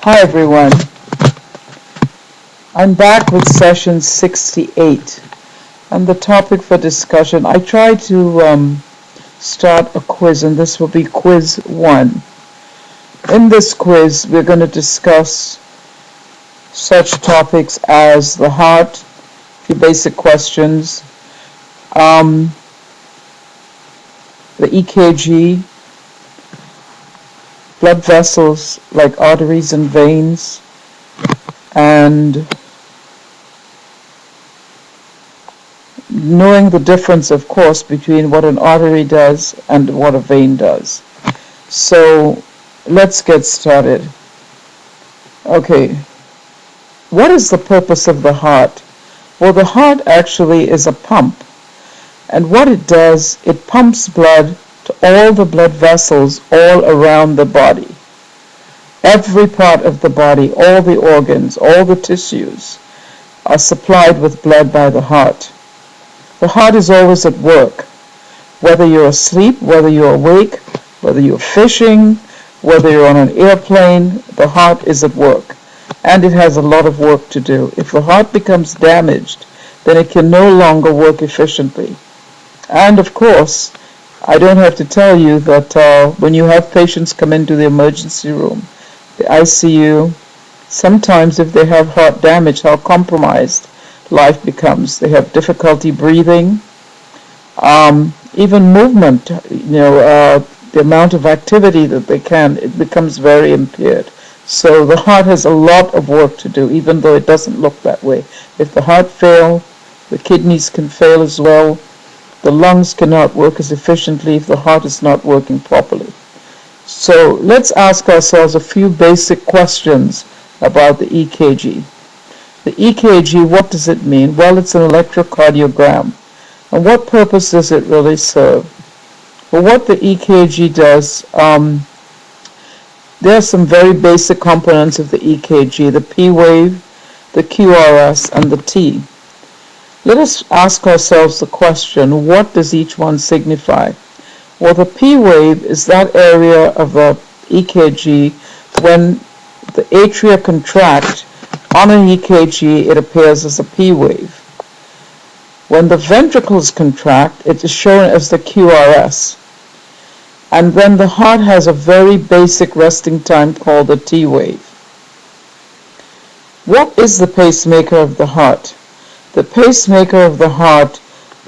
Hi everyone, I'm back with session 68 and the topic for discussion. I tried to start a quiz and this will be quiz 1. In this quiz we're going to discuss such topics as the heart, a few basic questions, the EKG, blood vessels like arteries and veins, and knowing the difference, of course, between what an artery does and what a vein does. So let's get started. Okay, what is the purpose of the heart? Well, the heart actually is a pump, and what it does, it pumps blood to all the blood vessels all around the body. Every part of the body, all the organs, all the tissues are supplied with blood by the heart. The heart is always at work. Whether you're asleep, whether you're awake, whether you're fishing, whether you're on an airplane, the heart is at work. And it has a lot of work to do. If the heart becomes damaged, then it can no longer work efficiently. And of course, I don't have to tell you that when you have patients come into the emergency room, the ICU, sometimes if they have heart damage, how compromised life becomes. They have difficulty breathing, even movement, the amount of activity that they can, it becomes very impaired. So the heart has a lot of work to do, even though it doesn't look that way. If the heart fails, the kidneys can fail as well. The lungs cannot work as efficiently if the heart is not working properly. So let's ask ourselves a few basic questions about the EKG. The EKG, what does it mean? Well, it's an electrocardiogram. And what purpose does it really serve? Well, what the EKG does, there are some very basic components of the EKG, the P wave, the QRS, and the T. Let us ask ourselves the question, what does each one signify? Well, the P wave is that area of the EKG when the atria contract. On an EKG, it appears as a P wave. When the ventricles contract, it is shown as the QRS. And then the heart has a very basic resting time called the T wave. What is the pacemaker of the heart? The pacemaker of the heart,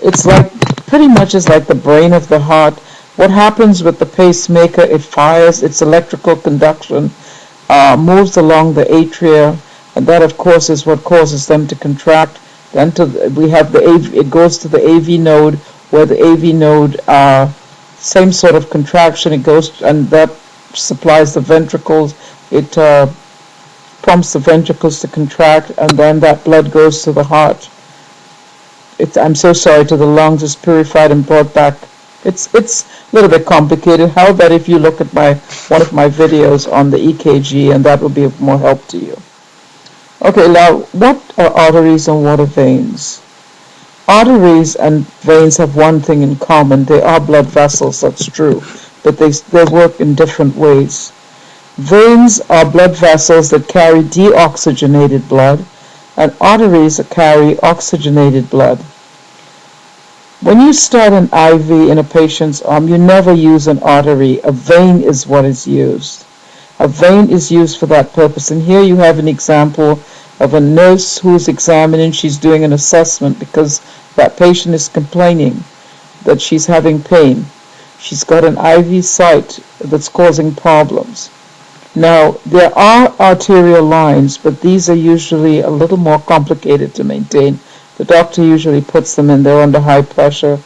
it's like, pretty much is like the brain of the heart. What happens with the pacemaker, it fires its electrical conduction, moves along the atria, and that of course is what causes them to contract. Then we have it goes to the AV node, where the AV node, same sort of contraction, it goes, and that supplies the ventricles. It prompts the ventricles to contract, and then that blood goes to the heart. I'm so sorry, to the lungs, is purified and brought back. It's a little bit complicated. How about if you look at one of my videos on the EKG, and that will be of more help to you. Okay, now, what are arteries and what are veins? Arteries and veins have one thing in common. They are blood vessels, that's true, but they work in different ways. Veins are blood vessels that carry deoxygenated blood, and arteries carry oxygenated blood. When you start an IV in a patient's arm, you never use an artery. A vein is what is used. A vein is used for that purpose. And here you have an example of a nurse who is examining. She's doing an assessment because that patient is complaining that she's having pain. She's got an IV site that's causing problems. Now, there are arterial lines, but these are usually a little more complicated to maintain. The doctor usually puts them in. They're under high pressure.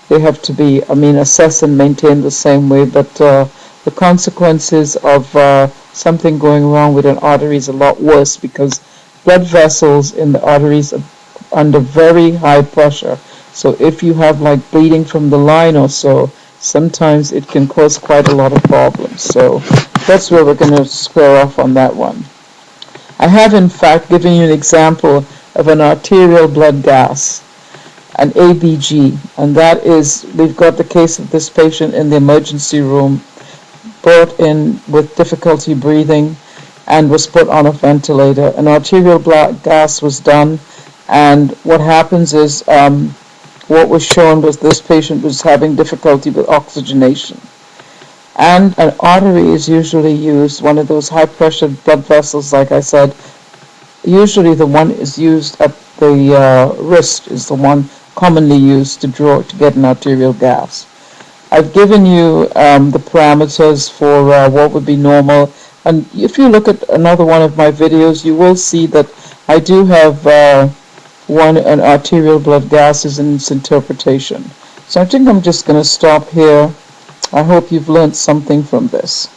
They have to be, assessed and maintained the same way, but the consequences of something going wrong with an artery is a lot worse because blood vessels in the arteries are under very high pressure. So if you have like bleeding from the line or so, sometimes it can cause quite a lot of problems. So that's where we're going to square off on that one. I have in fact given you an example of an arterial blood gas, an ABG, and that is, we've got the case of this patient in the emergency room, brought in with difficulty breathing. and was put on a ventilator. An arterial gas was done, and what happens is what was shown was this patient was having difficulty with oxygenation. And an artery is usually used, one of those high-pressure blood vessels, like I said. Usually the one is used at the wrist is the one commonly used to get an arterial gas. I've given you the parameters for what would be normal, and if you look at another one of my videos, you will see that I do have an arterial blood gases and its interpretation. So I think I'm just going to stop here. I hope you've learned something from this.